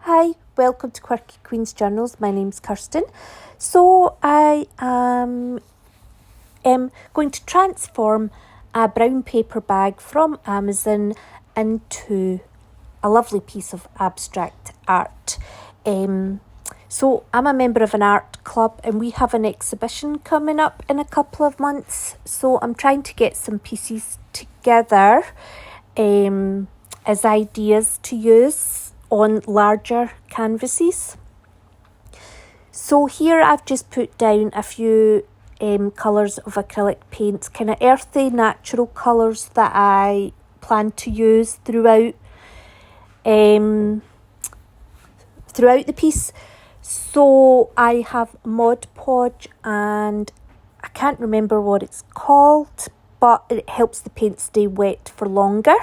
Hi, welcome to Quirky Queen's Journals. My name's Kirsten. So I am going to transform a brown paper bag from Amazon into a lovely piece of abstract art. So I'm a member of an art club and we have an exhibition coming up in a couple of months. So I'm trying to get some pieces together as ideas to use on larger canvases. So here I've just put down a few colours of acrylic paints, kind of earthy, natural colours that I plan to use throughout the piece. So I have Mod Podge and I can't remember what it's called, but it helps the paint stay wet for longer.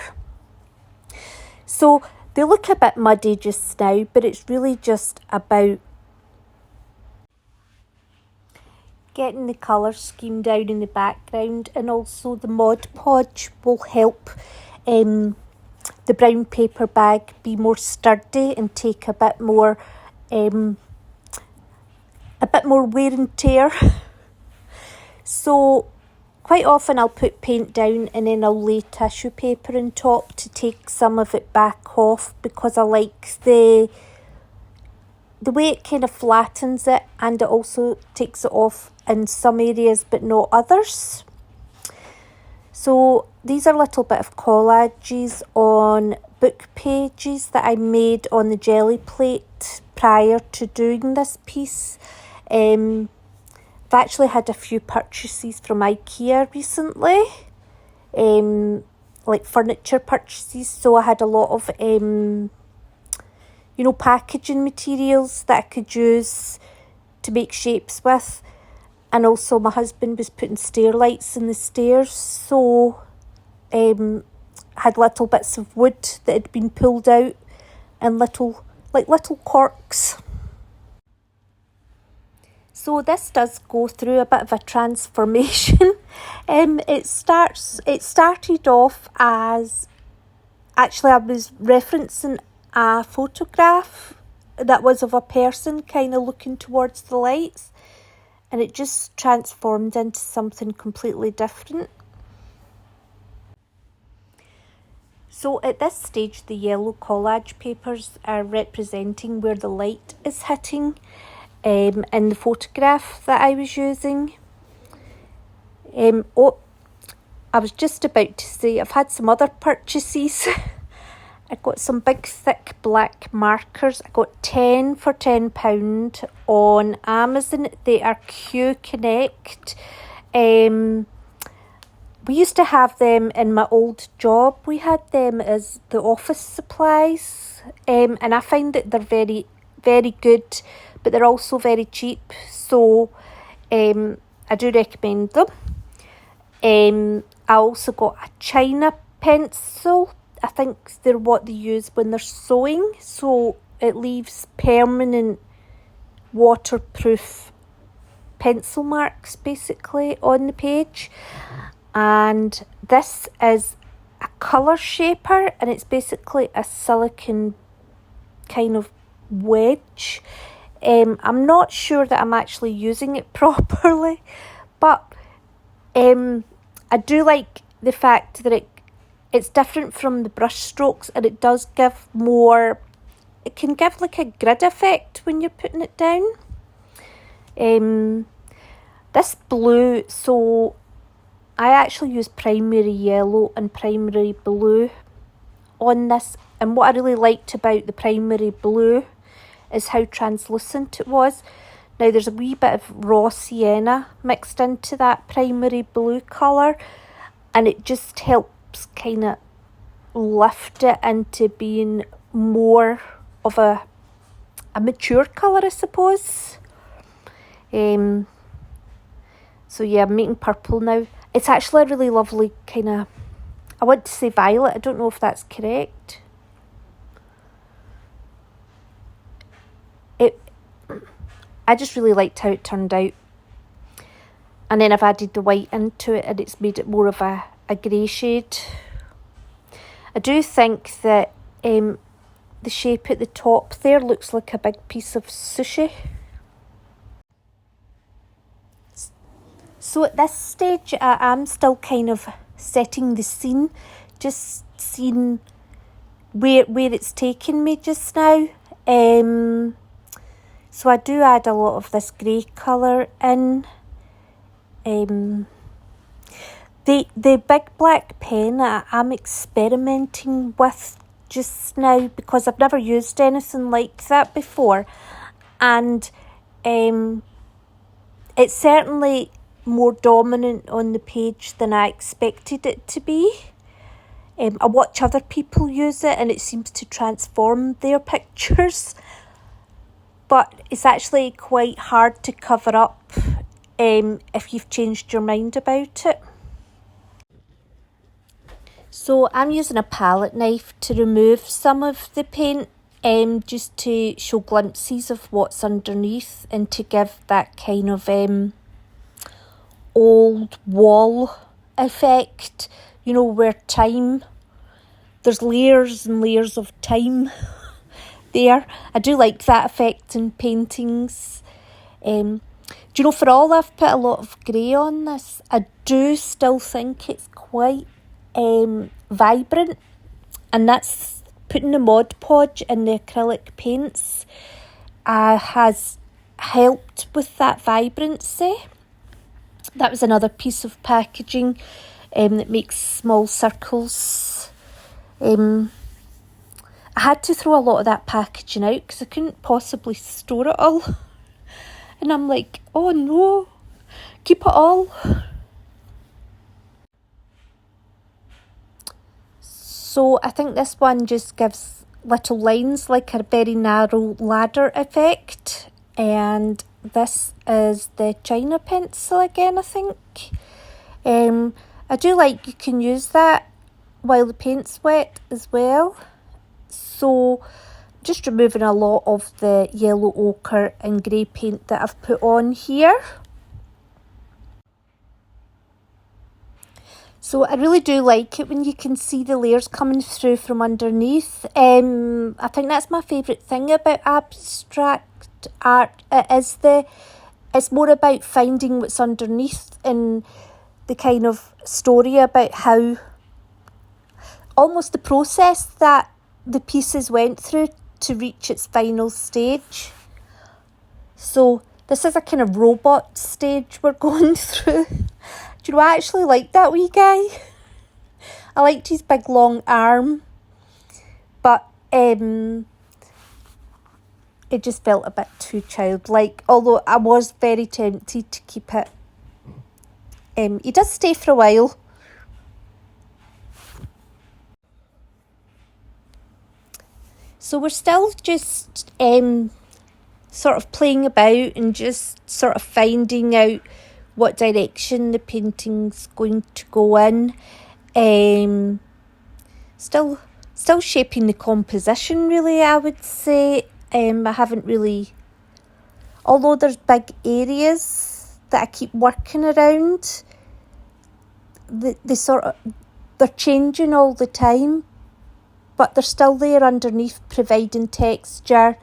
So they look a bit muddy just now, but it's really just about getting the colour scheme down in the background, and also the Mod Podge will help the brown paper bag be more sturdy and take a bit more wear and tear. So quite often I'll put paint down and then I'll lay tissue paper on top to take some of it back off, because I like the way it kind of flattens it, and it also takes it off in some areas but not others. So these are a little bit of collages on book pages that I made on the jelly plate prior to doing this piece. I've actually had a few purchases from IKEA recently, like furniture purchases. So I had a lot of, packaging materials that I could use to make shapes with. And also my husband was putting stair lights in the stairs. So I had little bits of wood that had been pulled out and little corks. So this does go through a bit of a transformation. It started off as, actually I was referencing a photograph that was of a person kind of looking towards the lights, and it just transformed into something completely different. So at this stage, the yellow collage papers are representing where the light is hitting in the photograph that I was using. I was just about to say I've had some other purchases. I got some big thick black markers. I got 10 for £10 on Amazon. They are Q Connect. We used to have them in my old job. We had them as the office supplies, and I find that they're very, very good, but they're also very cheap. So I do recommend them. I also got a China pencil. I think they're what they use when they're sewing, so it leaves permanent waterproof pencil marks basically on the page. And this is a colour shaper, and it's basically a silicone kind of wedge. I'm not sure that I'm actually using it properly, but I do like the fact that it's different from the brush strokes, and it does give more, it can give like a grid effect when you're putting it down. This blue, so I actually use primary yellow and primary blue on this, and what I really liked about the primary blue is how translucent it was. Now there's a wee bit of raw sienna mixed into that primary blue colour, and it just helps kind of lift it into being more of a mature colour, I suppose. So yeah, I'm making purple now. It's actually a really lovely kind of, I want to say violet, I don't know if that's correct. I just really liked how it turned out. And then I've added the white into it, and it's made it more of a grey shade. I do think that the shape at the top there looks like a big piece of sushi. So at this stage I am still kind of setting the scene, just seeing where it's taken me just now. So I do add a lot of this grey colour in. The big black pen I'm experimenting with just now because I've never used anything like that before, and it's certainly more dominant on the page than I expected it to be. I watch other people use it and it seems to transform their pictures, but it's actually quite hard to cover up if you've changed your mind about it. So I'm using a palette knife to remove some of the paint, just to show glimpses of what's underneath and to give that kind of old wall effect, you know, where there's layers and layers of time there. I do like that effect in paintings. Do you know, for all I've put a lot of grey on this, I do still think it's quite vibrant, and that's putting the Mod Podge in the acrylic paints has helped with that vibrancy. That was another piece of packaging that makes small circles. I had to throw a lot of that packaging out because I couldn't possibly store it all. And I'm like, oh no, keep it all. So I think this one just gives little lines, like a very narrow ladder effect. And this is the China pencil again, I think. I do like you can use that while the paint's wet as well. So just removing a lot of the yellow ochre and grey paint that I've put on here. So I really do like it when you can see the layers coming through from underneath. I think that's my favourite thing about abstract art. It's more about finding what's underneath and the kind of story about how, almost the process that the pieces went through to reach its final stage. So this is a kind of robot stage we're going through. Do you know, I actually like that wee guy. I liked his big long arm, but it just felt a bit too childlike, although I was very tempted to keep it. He does stay for a while. So we're still just sort of playing about and just sort of finding out what direction the painting's going to go in. Still shaping the composition, really, I would say. I haven't really, although there's big areas that I keep working around, they're changing all the time, but they're still there underneath, providing texture,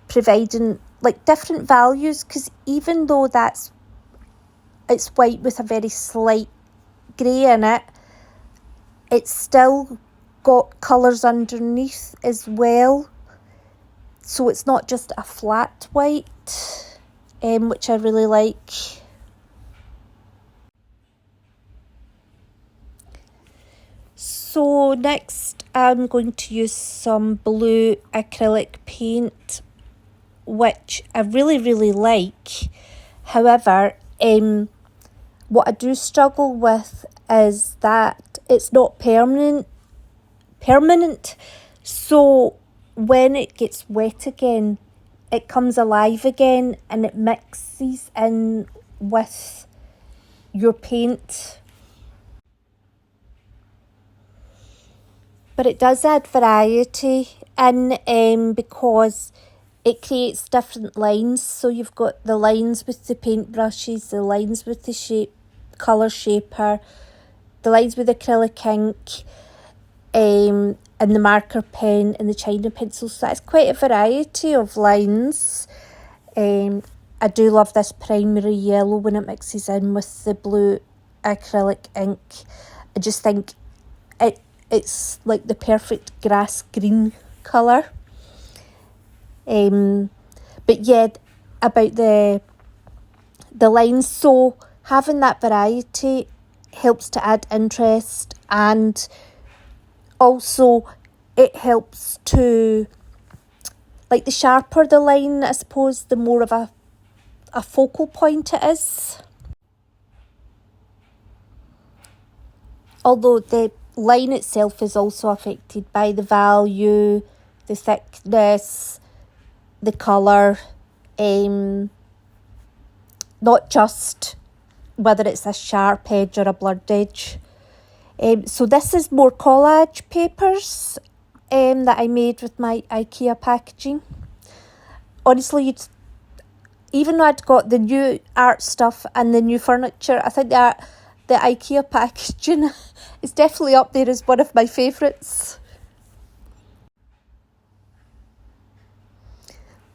providing like different values, because even though it's white with a very slight grey in it, it's still got colours underneath as well. So it's not just a flat white, which I really like. So next I'm going to use some blue acrylic paint, which I really, really like. However, what I do struggle with is that it's not permanent. So when it gets wet again, it comes alive again and it mixes in with your paint. But it does add variety in, because it creates different lines. So you've got the lines with the paintbrushes, the lines with the colour shaper, the lines with acrylic ink. and the marker pen and the China pencil. So that's quite a variety of lines. I do love this primary yellow when it mixes in with the blue acrylic ink. I just think it's like the perfect grass green colour. But yeah, about the lines, so having that variety helps to add interest, and also it helps to, like, the sharper the line, I suppose, the more of a focal point it is. Although the line itself is also affected by the value, the thickness, the colour, not just whether it's a sharp edge or a blurred edge. So this is more collage papers that I made with my IKEA packaging. Honestly, even though I'd got the new art stuff and the new furniture, I think the IKEA packaging is definitely up there as one of my favourites.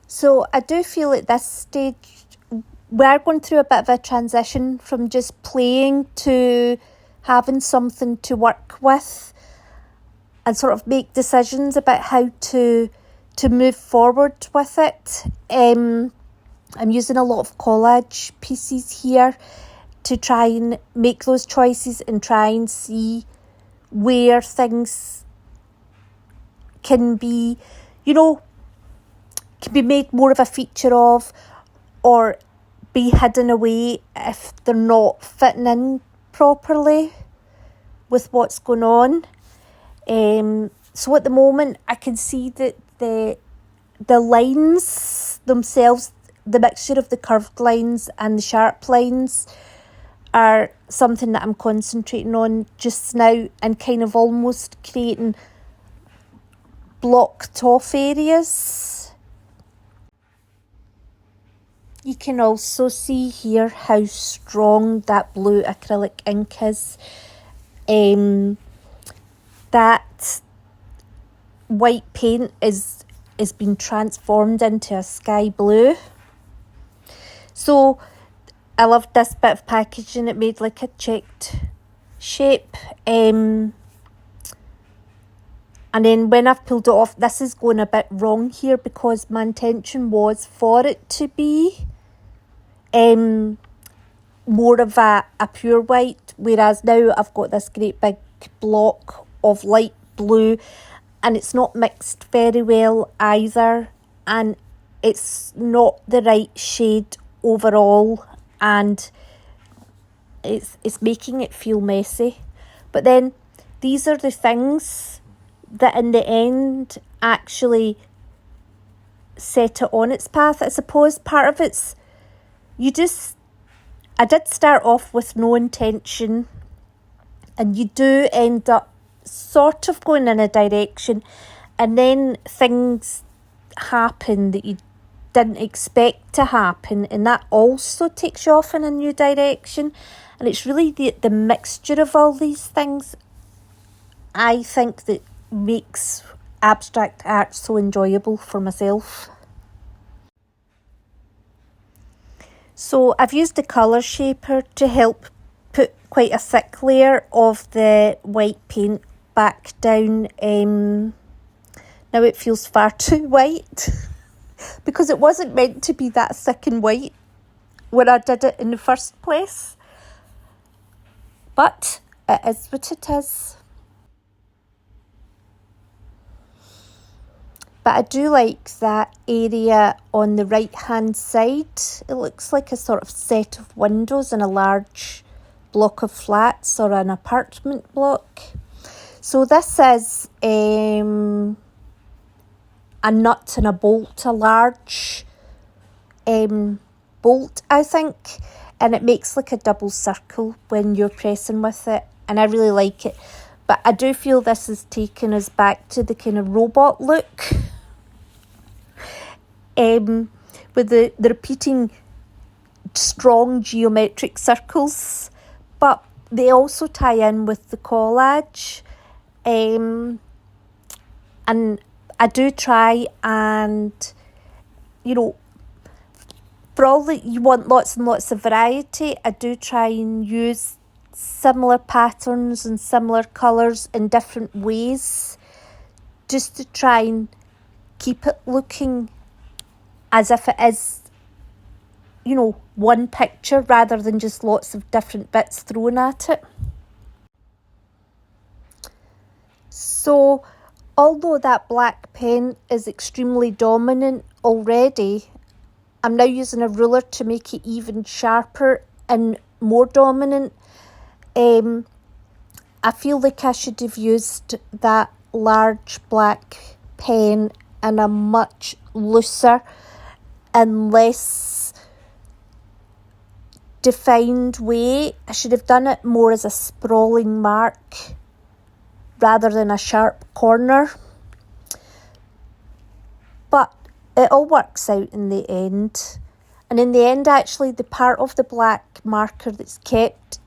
So I do feel at this stage we're going through a bit of a transition from just playing to having something to work with and sort of make decisions about how to move forward with it. I'm using a lot of collage pieces here to try and make those choices and try and see where things can be, can be made more of a feature of, or be hidden away if they're not fitting in properly with what's going on. So at the moment I can see that the lines themselves, the mixture of the curved lines and the sharp lines, are something that I'm concentrating on just now, and kind of almost creating blocked off areas. You can also see here how strong that blue acrylic ink is. That white paint is been transformed into a sky blue. So I loved this bit of packaging. It made like a checked shape. And then when I've pulled it off, this is going a bit wrong here because my intention was for it to be more of a pure white, whereas now I've got this great big block of light blue and it's not mixed very well either, and it's not the right shade overall, and it's making it feel messy. But then these are the things that in the end actually set it on its path. I suppose part of it's I did start off with no intention, and you do end up sort of going in a direction, and then things happen that you didn't expect to happen, and that also takes you off in a new direction. And it's really the mixture of all these things, I think, that makes abstract art so enjoyable for myself. So I've used the colour shaper to help put quite a thick layer of the white paint back down. Now it feels far too white because it wasn't meant to be that thick and white when I did it in the first place. But it is what it is. But I do like that area on the right hand side. It looks like a sort of set of windows in a large block of flats or an apartment block. So this is a nut and a bolt, a large bolt, I think, and it makes like a double circle when you're pressing with it, and I really like it. But I do feel this is taking us back to the kind of robot look, with the repeating strong geometric circles, but they also tie in with the collage. And I do try and, you know, for all that you want lots and lots of variety, I do try and use similar patterns and similar colours in different ways, just to try and keep it looking as if it is, you know, one picture rather than just lots of different bits thrown at it. So, although that black pen is extremely dominant already, I'm now using a ruler to make it even sharper and more dominant. I feel like I should have used that large black pen in a much looser and less defined way. I should have done it more as a sprawling mark rather than a sharp corner. But it all works out in the end. And in the end, actually, the part of the black marker that's kept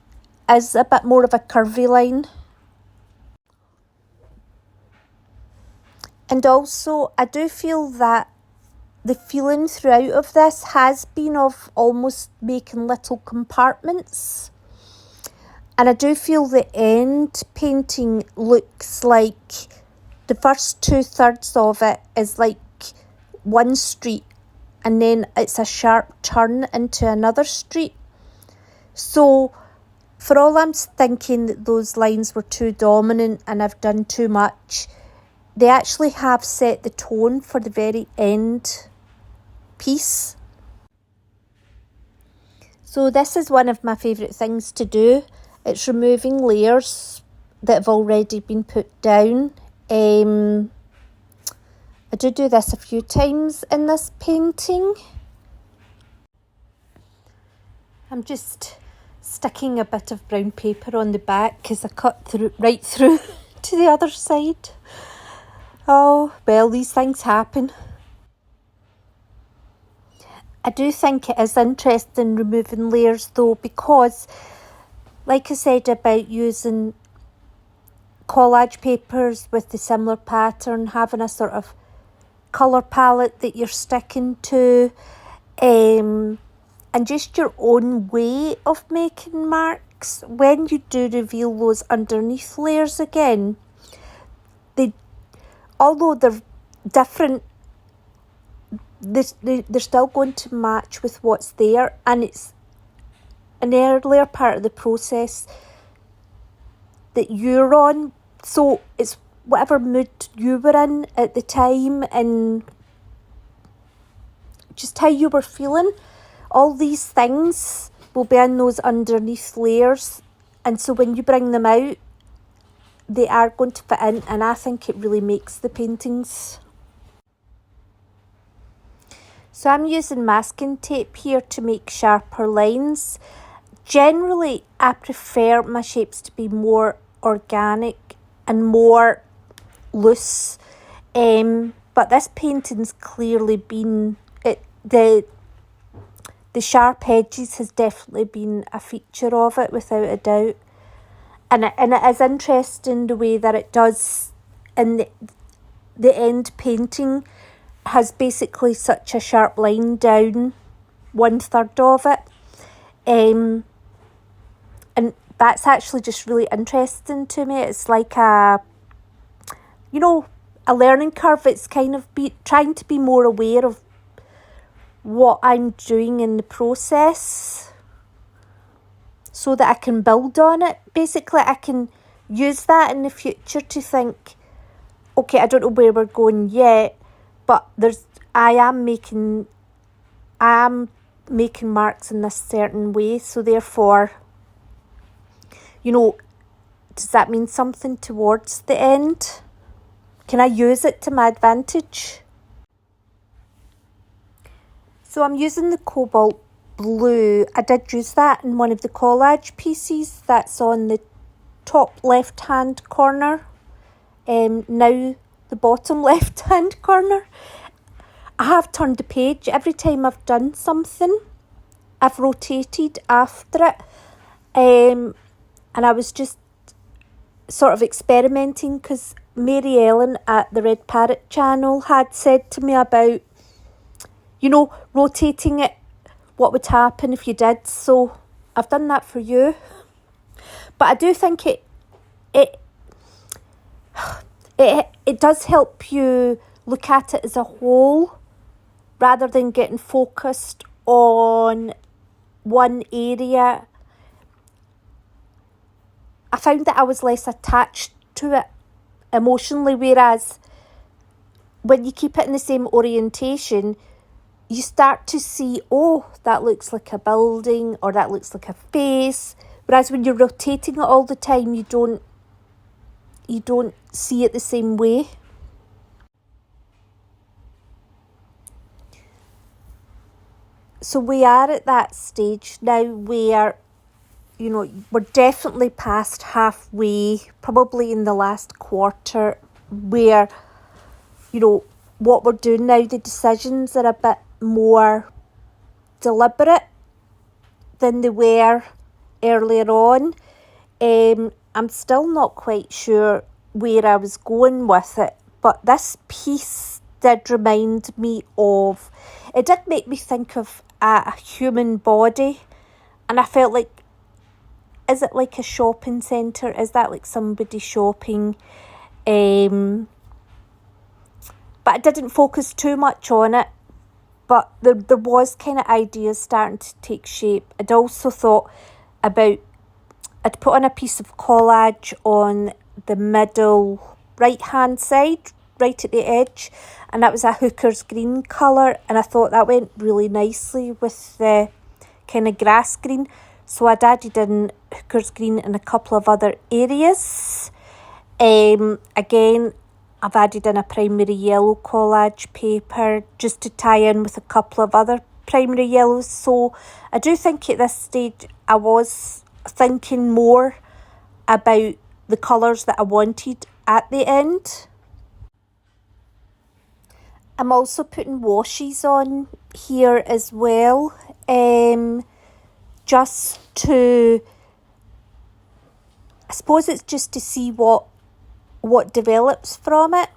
is a bit more of a curvy line. And also, I do feel that the feeling throughout of this has been of almost making little compartments. And I do feel the end painting looks like the first 2/3 of it is like one street, and then it's a sharp turn into another street. So for all I'm thinking that those lines were too dominant and I've done too much, they actually have set the tone for the very end piece. So this is one of my favourite things to do. It's removing layers that have already been put down. I do this a few times in this painting. I'm just sticking a bit of brown paper on the back because I cut right through to the other side. Oh, well, these things happen. I do think it is interesting removing layers though, because like I said about using collage papers with the similar pattern, having a sort of colour palette that you're sticking to, and just your own way of making marks, when you do reveal those underneath layers again, although they're different, they're still going to match with what's there, and it's an earlier part of the process that you're on, so it's whatever mood you were in at the time and just how you were feeling. All these things will be in those underneath layers, and so when you bring them out, they are going to fit in, and I think it really makes the paintings. So I'm using masking tape here to make sharper lines. Generally, I prefer my shapes to be more organic and more loose, but this painting's clearly been the sharp edges has definitely been a feature of it, without a doubt. And it is interesting the way that it does in the end painting has basically such a sharp line down 1/3 of it. And that's actually just really interesting to me. It's like a learning curve. It's kind of trying to be more aware of what I'm doing in the process so that I can build on it. Basically, I can use that in the future to think, okay, I don't know where we're going yet, but I am making marks in this certain way, so therefore, does that mean something towards the end? Can I use it to my advantage? So I'm using the cobalt blue. I did use that in one of the collage pieces that's on the top left hand corner. Now the bottom left hand corner. I have turned the page every time I've done something. I've rotated after it. And I was just sort of experimenting, because Mary Ellen at the Red Parrot channel had said to me about, you know, rotating it, what would happen if you did. So I've done that for you. But I do think it does help you look at it as a whole rather than getting focused on one area. I found that I was less attached to it emotionally, whereas when you keep it in the same orientation, you start to see, oh, that looks like a building or that looks like a face. Whereas when you're rotating it all the time, you don't see it the same way. So we are at that stage now where, you know, we're definitely past halfway, probably in the last quarter, where, you know, what we're doing now, the decisions are a bit more deliberate than they were earlier on. I'm still not quite sure where I was going with it, but this piece did remind me of, it did make me think of a human body, and I felt like, is it like a shopping centre? Is that like somebody shopping? But I didn't focus too much on it, but there was kind of ideas starting to take shape. I'd also thought about, I'd put on a piece of collage on the middle right hand side, right at the edge, and that was a Hooker's green colour, and I thought that went really nicely with the kind of grass green. So I'd added in Hooker's green in a couple of other areas. Again, I've added in a primary yellow collage paper just to tie in with a couple of other primary yellows. So I do think at this stage I was thinking more about the colours that I wanted at the end. I'm also putting washes on here as well, just to, I suppose it's just to see what develops from it.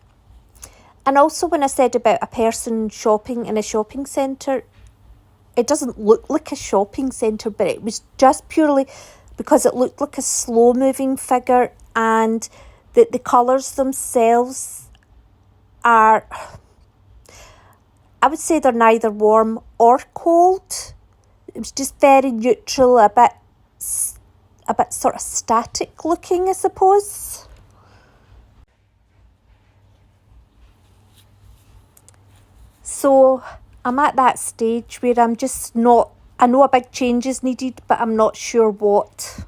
And also when I said about a person shopping in a shopping centre, it doesn't look like a shopping centre, but it was just purely because it looked like a slow moving figure, and the colours themselves are, I would say they're neither warm or cold. It was just very neutral, a bit sort of static looking, I suppose. So I'm at that stage where I'm just not, I know a big change is needed, but I'm not sure what.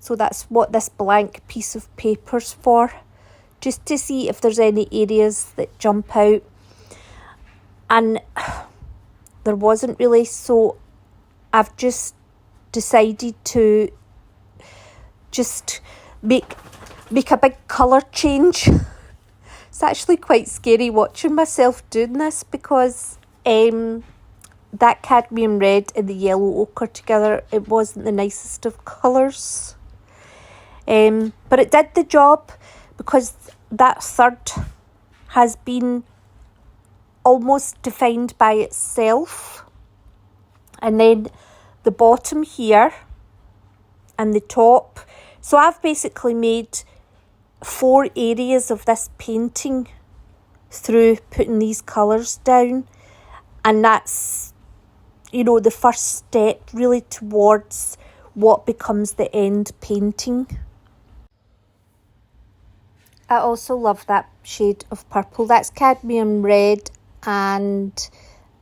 So that's what this blank piece of paper's for, just to see if there's any areas that jump out. And there wasn't really, so I've just decided to just make a big colour change. It's actually quite scary watching myself doing this, because that cadmium red and the yellow ochre together, it wasn't the nicest of colours. But it did the job, because that third has been almost defined by itself. And then the bottom here and the top. So I've basically made 4 areas of this painting through putting these colours down. And that's, you know, the first step really towards what becomes the end painting. I also love that shade of purple. That's cadmium red and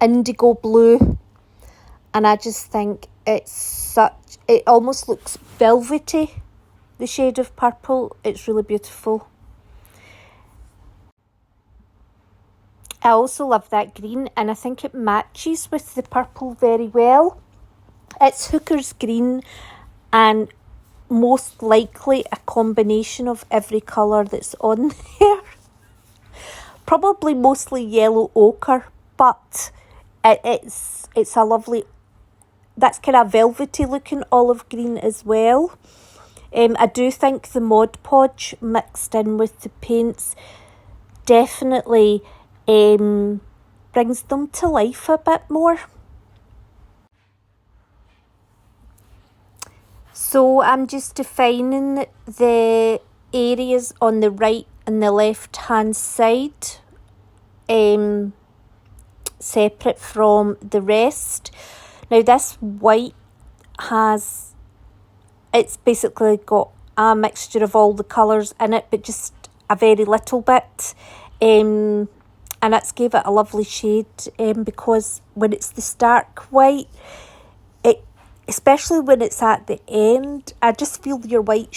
indigo blue. And I just think it almost looks velvety, the shade of purple. It's really beautiful. I also love that green, and I think it matches with the purple very well. It's Hooker's green, and most likely a combination of every colour that's on there. Probably mostly yellow ochre, but it's a lovely, that's kind of velvety looking olive green as well. I do think the Mod Podge mixed in with the paints definitely brings them to life a bit more. So I'm just defining the areas on the right and the left hand side, separate from the rest. Now this white it's basically got a mixture of all the colours in it, but just a very little bit. And that's gave it a lovely shade, because when it's the stark white, especially when it's at the end, I just feel your white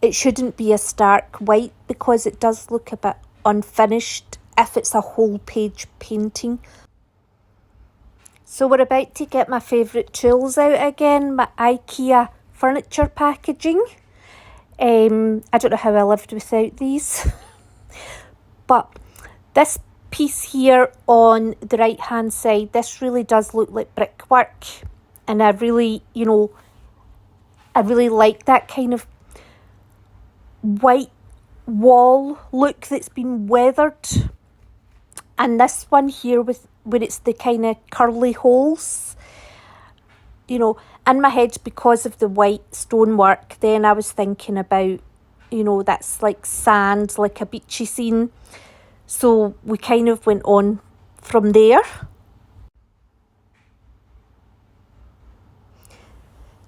it shouldn't be a stark white, because it does look a bit unfinished if it's a whole page painting. So we're about to get my favourite tools out again, my IKEA furniture packaging. I don't know how I lived without these. But this piece here on the right hand side, this really does look like brickwork. And I really like that kind of white wall look that's been weathered. And this one here when it's the kind of curly holes, in my head, because of the white stonework, then I was thinking about, that's like sand, like a beachy scene. So we kind of went on from there.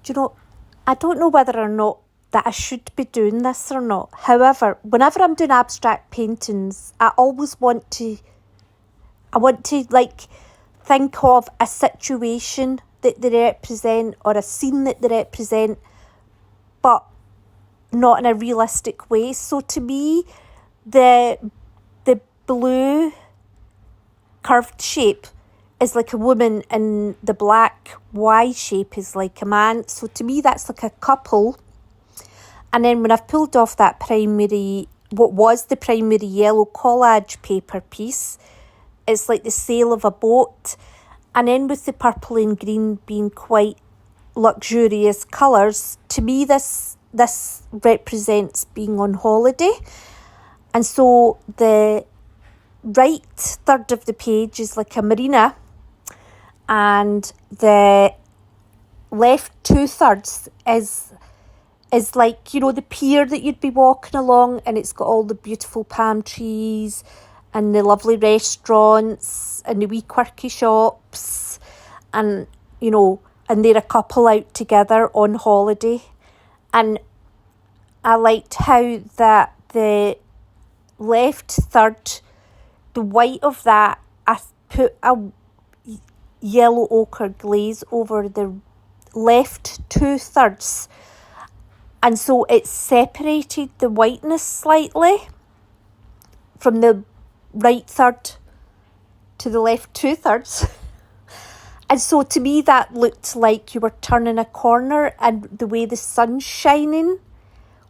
I don't know whether or not that I should be doing this or not. However, whenever I'm doing abstract paintings, I always want to think of a situation that they represent or a scene that they represent, but not in a realistic way. So to me, the blue curved shape is like a woman and the black Y shape is like a man. So to me, that's like a couple. And then when I've pulled off that what was the primary yellow collage paper piece, it's like the sail of a boat. And then with the purple and green being quite luxurious colours, to me this represents being on holiday. And so the right third of the page is like a marina, and the left 2/3 is like, the pier that you'd be walking along, and it's got all the beautiful palm trees and the lovely restaurants and the wee quirky shops, and and they're a couple out together on holiday. And I liked how that the left third, the white of that, I put a yellow ochre glaze over the left 2/3, and so it separated the whiteness slightly from the right third to the left 2/3. And so to me that looked like you were turning a corner, and the way the sun's shining,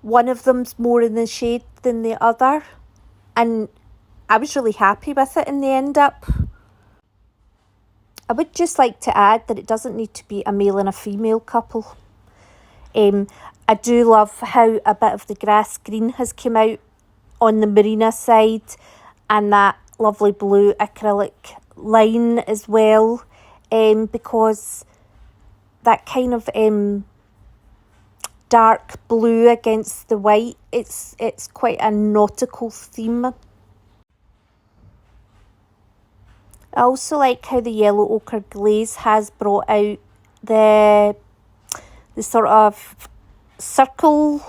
one of them's more in the shade than the other, and I was really happy with it in the end up. I would just like to add that it doesn't need to be a male and a female couple. I do love how a bit of the grass green has come out on the marina side, and that lovely blue acrylic line as well, because that kind of dark blue against the white, it's quite a nautical theme. I also like how the yellow ochre glaze has brought out the sort of circle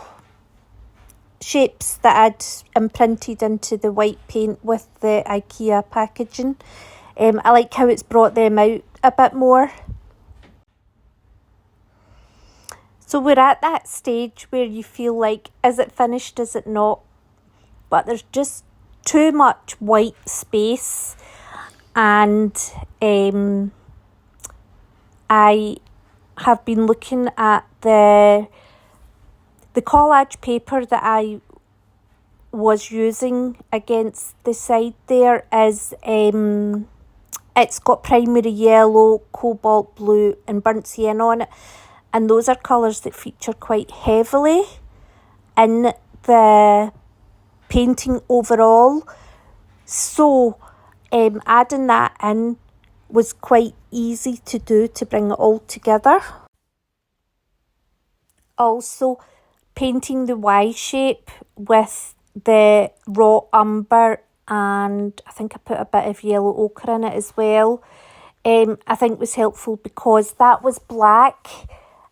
shapes that I'd imprinted into the white paint with the IKEA packaging. I like how it's brought them out a bit more. So we're at that stage where you feel like, is it finished, is it not? But there's just too much white space, and I have been looking at the collage paper that I was using against the side there is it's got primary yellow, cobalt blue and burnt sienna on it, and those are colours that feature quite heavily in the painting overall. So adding that in was quite easy to do to bring it all together. Also, painting the Y shape with the raw umber, and I think I put a bit of yellow ochre in it as well, I think was helpful because that was black,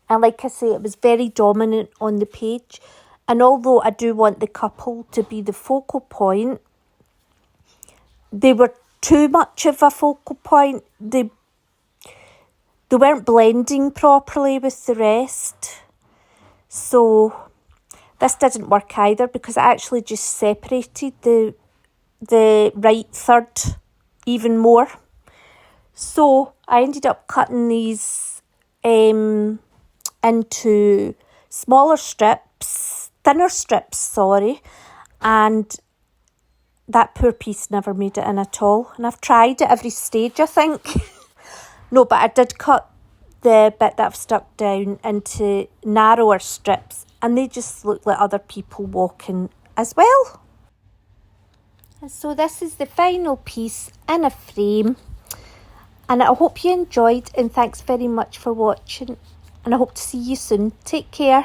and like I say, it was very dominant on the page. And although I do want the couple to be the focal point, they were too much of a focal point. They weren't blending properly with the rest. So this didn't work either because I actually just separated the right third even more. So I ended up cutting these into smaller strips, thinner strips, sorry, and that poor piece never made it in at all. And I've tried at every stage, I think. No, but I did cut the bit that I've stuck down into narrower strips, and they just look like other people walking as well. And so this is the final piece in a frame, and I hope you enjoyed, and thanks very much for watching, and I hope to see you soon. Take care.